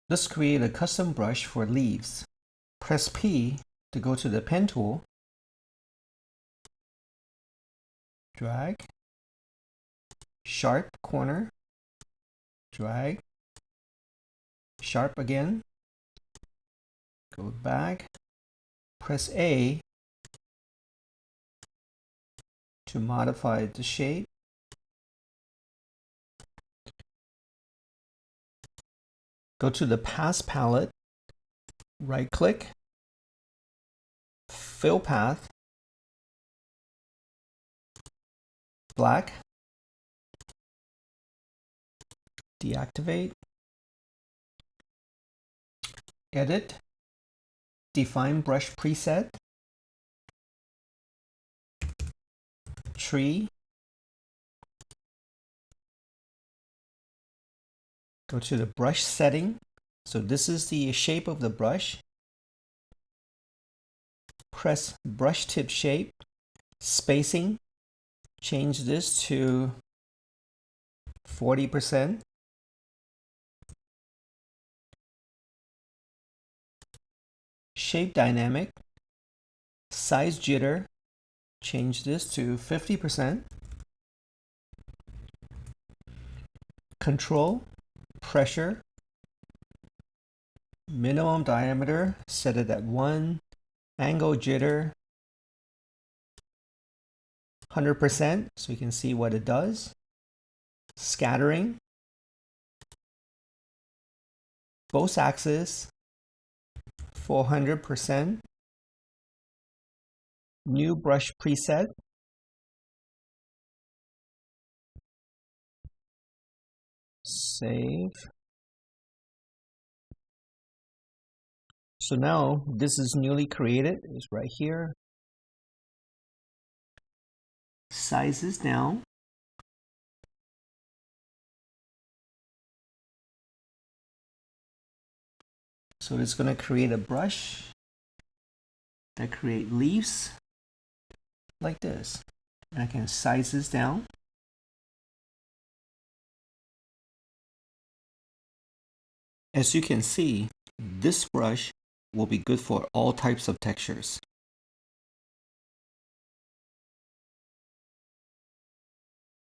Let's create a custom brush for leaves. Press P to go to the pen tool. Drag. Sharp corner. Drag. Sharp again. Go back. Press A to modify the shape. Go to the Path palette, right click, Fill Path, black, deactivate, edit, define brush preset, tree, go to the brush setting. So this is the shape of the brush. Press brush tip shape, spacing, change this to 40%. Shape dynamic, size jitter, change this to 50%. Control, pressure, minimum diameter, set it at 1, angle jitter, 100%, so you can see what it does. Scattering, both axes, 400%. New brush preset. Save. So now this is newly created. It's right here. Sizes down. So it's going to create a brush that create leaves like this. And I can size this down. As you can see, this brush will be good for all types of textures.